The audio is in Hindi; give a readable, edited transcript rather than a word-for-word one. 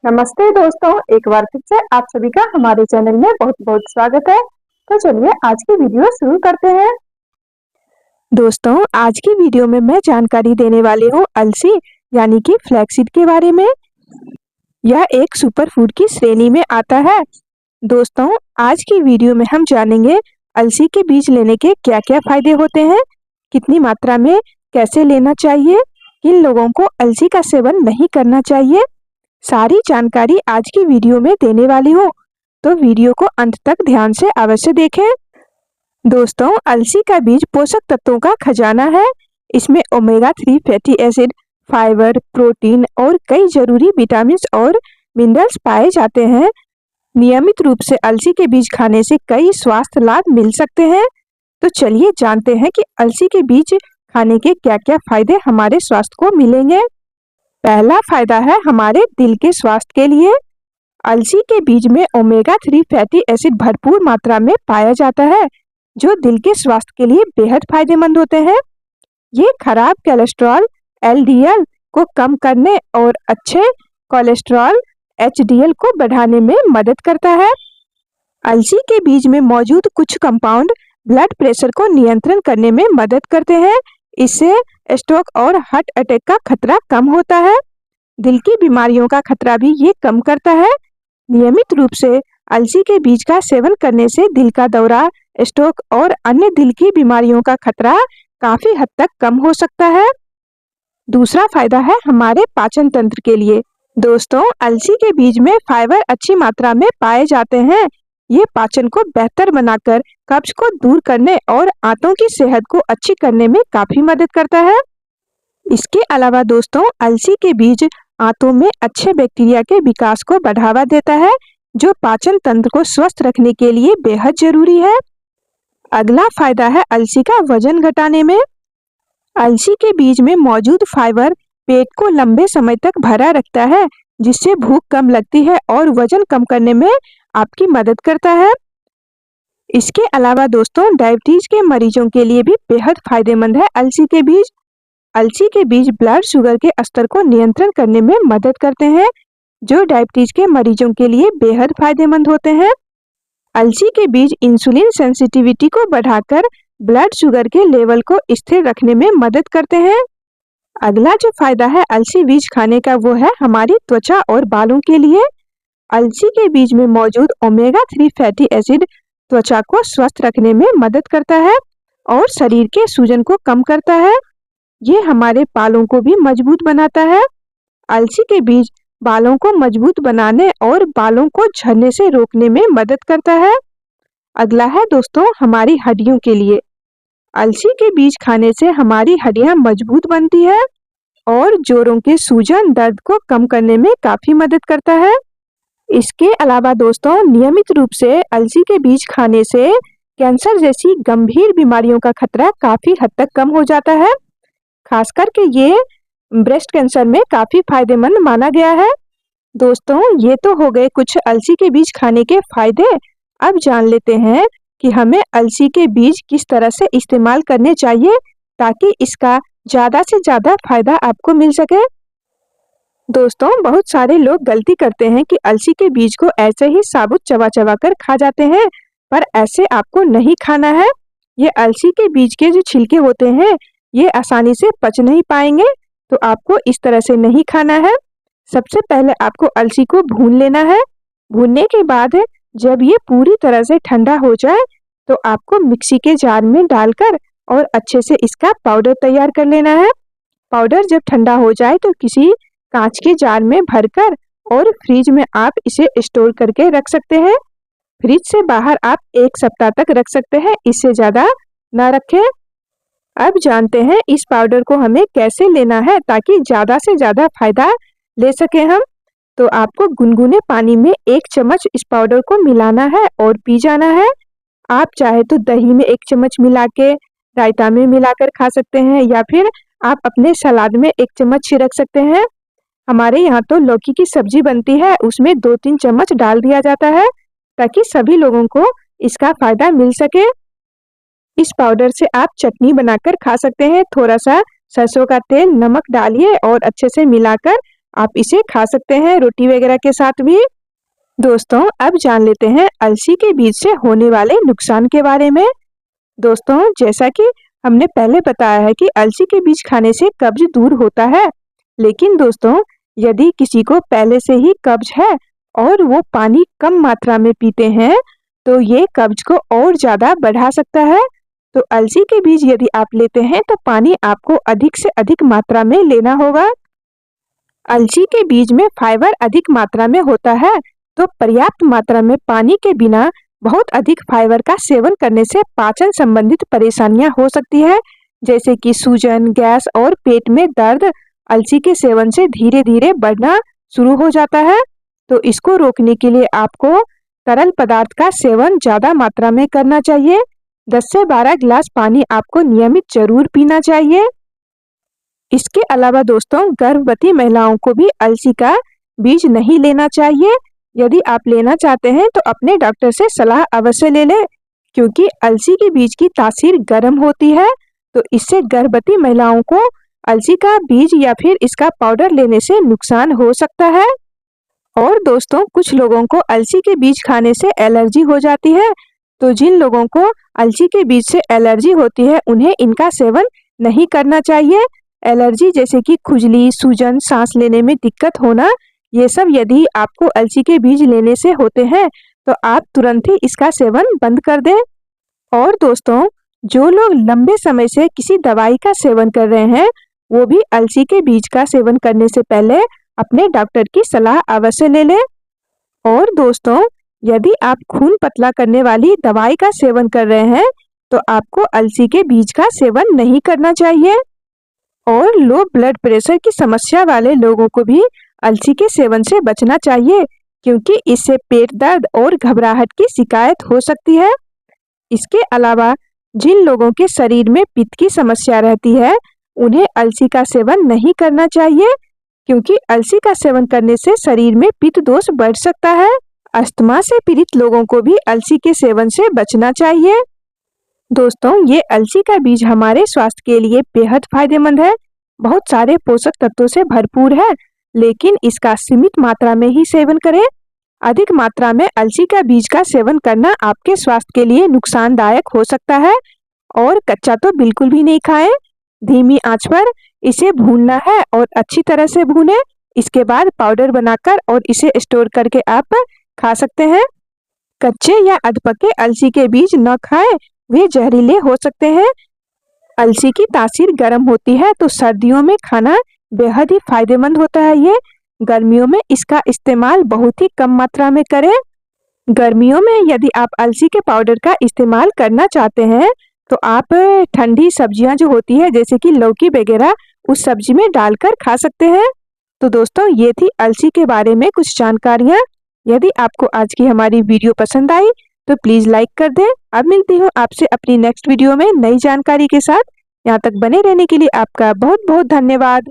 नमस्ते दोस्तों, एक बार फिर से आप सभी का हमारे चैनल में बहुत बहुत स्वागत है। तो चलिए आज की वीडियो शुरू करते हैं। दोस्तों, आज की वीडियो में मैं जानकारी देने वाली हूँ अलसी यानी कि फ्लैक्सीड के बारे में। यह एक सुपर फूड की श्रेणी में आता है। दोस्तों, आज की वीडियो में हम जानेंगे अलसी के बीज लेने के क्या क्या फायदे होते हैं, कितनी मात्रा में कैसे लेना चाहिए, किन लोगों को अलसी का सेवन नहीं करना चाहिए। सारी जानकारी आज की वीडियो में देने वाली हूँ, तो वीडियो को अंत तक ध्यान से अवश्य देखें। दोस्तों, अलसी का बीज पोषक तत्वों का खजाना है। इसमें omega 3 fatty acid, fibre, protein और कई जरूरी विटामिन और मिनरल्स पाए जाते हैं। नियमित रूप से अलसी के बीज खाने से कई स्वास्थ्य लाभ मिल सकते हैं। तो चलिए जानते हैं कि अलसी के बीज खाने के क्या क्या फायदे हमारे स्वास्थ्य को मिलेंगे। पहला फायदा है हमारे दिल के स्वास्थ्य के लिए। अलसी के बीज में ओमेगा 3 फैटी एसिड भरपूर मात्रा में पाया जाता है, जो दिल के स्वास्थ्य के लिए बेहद फायदेमंद होते हैं। ये खराब कोलेस्ट्रॉल LDL को कम करने और अच्छे कोलेस्ट्रॉल HDL को बढ़ाने में मदद करता है। अलसी के बीज में मौजूद कुछ कंपाउंड ब्लड प्रेशर को नियंत्रण करने में मदद करते हैं। इससे स्ट्रोक और हार्ट अटैक का खतरा कम होता है। दिल की बीमारियों का खतरा भी ये कम करता है। नियमित रूप से अलसी के बीज का सेवन करने से दिल का दौरा, स्ट्रोक और अन्य दिल की बीमारियों का खतरा काफी हद तक कम हो सकता है। दूसरा फायदा है हमारे पाचन तंत्र के लिए। दोस्तों, अलसी के बीज में फाइबर अच्छी मात्रा में पाए जाते हैं। ये पाचन को बेहतर बनाकर कब्ज को दूर करने और आंतों की सेहत को अच्छी करने में काफी मदद करता है। इसके अलावा दोस्तों, अलसी के बीज आंतों में अच्छे बैक्टीरिया के विकास को बढ़ावा देता है, जो पाचन तंत्र को स्वस्थ रखने के लिए बेहद जरूरी है। अगला फायदा है अलसी का वजन घटाने में। अलसी के बीज में मौजूद फाइबर पेट को लंबे समय तक भरा रखता है, जिससे भूख कम लगती है और वजन कम करने में आपकी मदद करता है। इसके अलावा दोस्तों, डायबिटीज के मरीजों के लिए भी बेहद फायदेमंद है अलसी के बीज। अलसी के बीज ब्लड शुगर के स्तर को नियंत्रण करने में मदद करते हैं, जो डायबिटीज के मरीजों के लिए बेहद फायदेमंद होते हैं। अलसी के बीज इंसुलिन सेंसिटिविटी को बढ़ाकर ब्लड शुगर के लेवल को स्थिर रखने में मदद करते हैं। अगला जो फायदा है अलसी बीज खाने का, वो है हमारी त्वचा और बालों के लिए। अलसी के बीज में मौजूद ओमेगा 3 फैटी एसिड त्वचा को स्वस्थ रखने में मदद करता है और शरीर के सूजन को कम करता है। ये हमारे बालों को भी मजबूत बनाता है। अलसी के बीज बालों को मजबूत बनाने और बालों को झड़ने से रोकने में मदद करता है। अगला है दोस्तों हमारी हड्डियों के लिए। अलसी के बीज खाने से हमारी हड्डियां मजबूत बनती है और जोड़ों के सूजन दर्द को कम करने में काफी मदद करता है। इसके अलावा दोस्तों, नियमित रूप से अलसी के बीज खाने से कैंसर जैसी गंभीर बीमारियों का खतरा काफी हद तक कम हो जाता है। खास करके ये ब्रेस्ट कैंसर में काफी फायदेमंद माना गया है। दोस्तों, ये तो हो गए कुछ अलसी के बीज खाने के फायदे। अब जान लेते हैं कि हमें अलसी के बीज किस तरह से इस्तेमाल करने चाहिए, ताकि इसका ज्यादा से ज्यादा फायदा आपको मिल सके। दोस्तों, बहुत सारे लोग गलती करते हैं कि अलसी के बीज को ऐसे ही साबुत चबा चबा कर खा जाते हैं, पर ऐसे आपको नहीं खाना है। ये अलसी के बीज के जो छिलके होते हैं, ये आसानी से पच नहीं पाएंगे, तो आपको इस तरह से नहीं खाना है। सबसे पहले आपको अलसी को भून लेना है। भूनने के बाद जब ये पूरी तरह से ठंडा हो जाए, तो आपको मिक्सी के जार में डालकर और अच्छे से इसका पाउडर तैयार कर लेना है। पाउडर जब ठंडा हो जाए तो किसी कांच के जार में भरकर और फ्रिज में आप इसे स्टोर करके रख सकते हैं। फ्रिज से बाहर आप 1 सप्ताह तक रख सकते हैं, इससे ज्यादा ना रखें। अब जानते हैं इस पाउडर को हमें कैसे लेना है, ताकि ज्यादा से ज्यादा फायदा ले सके हम। तो आपको गुनगुने पानी में 1 चम्मच इस पाउडर को मिलाना है और पी जाना है। आप चाहे तो दही में 1 चम्मच मिला के रायता में मिलाकर खा सकते हैं, या फिर आप अपने सलाद में 1 चम्मच छिड़क सकते हैं। हमारे यहाँ तो लौकी की सब्जी बनती है, उसमें 2-3 चम्मच डाल दिया जाता है, ताकि सभी लोगों को इसका फायदा मिल सके। इस पाउडर से आप चटनी बनाकर खा सकते हैं। थोड़ा सा सरसों का तेल, नमक डालिए और अच्छे से मिलाकर आप इसे खा सकते हैं रोटी वगैरह के साथ भी। दोस्तों अब जान लेते हैं अलसी के बीज से होने वाले नुकसान के बारे में। दोस्तों जैसा कि हमने पहले बताया है कि अलसी के बीज खाने से कब्ज दूर होता है, लेकिन दोस्तों यदि किसी को पहले से ही कब्ज है और वो पानी कम मात्रा में पीते हैं तो ये कब्ज को और ज़्यादा बढ़ा सकता है। तो अलसी के बीज यदि आप लेते हैं तो पानी आपको अधिक से अधिक मात्रा में लेना होगा। अलसी के बीज में फाइबर अधिक मात्रा में होता है, तो पर्याप्त मात्रा में पानी के बिना बहुत अधिक फाइबर का सेवन करने से पाचन संबंधित परेशानियां हो सकती है, जैसे कि सूजन, गैस और पेट में दर्द अलसी के सेवन से धीरे धीरे बढ़ना शुरू हो जाता है। तो इसको रोकने के लिए आपको तरल पदार्थ का सेवन ज़्यादा मात्रा में करना चाहिए। 10 से 12 गिलास पानी आपको नियमित जरूर पीना चाहिए। इसके अलावा दोस्तों गर्भवती महिलाओं को भी अलसी का बीज नहीं लेना चाहिए। यदि आप लेना चाहते हैं तो अपने डॉक्टर से सलाह अवश्य ले लें, क्योंकि अलसी के बीज की तासीर गर्म होती है, तो इससे गर्भवती महिलाओं को अलसी का बीज या फिर इसका पाउडर लेने से नुकसान हो सकता है। और दोस्तों कुछ लोगों को अलसी के बीज खाने से एलर्जी हो जाती है, तो जिन लोगों को अलसी के बीज से एलर्जी होती है उन्हें इनका सेवन नहीं करना चाहिए। एलर्जी जैसे कि खुजली, सूजन, सांस लेने में दिक्कत होना, ये सब यदि आपको अलसी के बीज लेने से होते हैं तो आप तुरंत ही इसका सेवन बंद कर दें। और दोस्तों जो लोग लंबे समय से किसी दवाई का सेवन कर रहे हैं वो भी अलसी के बीज का सेवन करने से पहले अपने डॉक्टर की सलाह अवश्य ले लें। और दोस्तों यदि आप खून पतला करने वाली दवाई का सेवन कर रहे हैं तो आपको अलसी के बीज का सेवन नहीं करना चाहिए। और लो ब्लड प्रेशर की समस्या वाले लोगों को भी अलसी के सेवन से बचना चाहिए, क्योंकि इससे पेट दर्द और घबराहट की शिकायत हो सकती है। इसके अलावा जिन लोगों के शरीर में पित्त की समस्या रहती है उन्हें अलसी का सेवन नहीं करना चाहिए, क्योंकि अलसी का सेवन करने से शरीर में पित्त दोष बढ़ सकता है। अस्थमा से पीड़ित लोगों को भी अलसी के सेवन से बचना चाहिए। दोस्तों ये अलसी का बीज हमारे स्वास्थ्य के लिए बेहद फायदेमंद है, बहुत सारे पोषक तत्वों से भरपूर है, लेकिन इसका सीमित मात्रा में ही सेवन करें। अधिक मात्रा में अलसी का बीज का सेवन करना आपके स्वास्थ्य के लिए नुकसानदायक हो सकता है। और कच्चा तो बिल्कुल भी नहीं खाएं, धीमी आंच पर इसे भूनना है और अच्छी तरह से भूनें। इसके बाद पाउडर बनाकर और इसे स्टोर करके आप खा सकते हैं। कच्चे या अधपके अलसी के बीज न खाएं, वे जहरीले हो सकते हैं। अलसी की तासीर गर्म होती है, तो सर्दियों में खाना बेहद ही फायदेमंद होता है। ये गर्मियों में इसका इस्तेमाल बहुत ही कम मात्रा में करें। गर्मियों में यदि आप अलसी के पाउडर का इस्तेमाल करना चाहते हैं तो आप ठंडी सब्जियां जो होती है जैसे कि लौकी वगैरह उस सब्जी में डालकर खा सकते हैं। तो दोस्तों ये थी अलसी के बारे में कुछ जानकारियां। यदि आपको आज की हमारी वीडियो पसंद आई तो प्लीज़ लाइक कर दें। अब मिलती हूँ आपसे अपनी नेक्स्ट वीडियो में नई जानकारी के साथ। यहाँ तक बने रहने के लिए आपका बहुत बहुत धन्यवाद।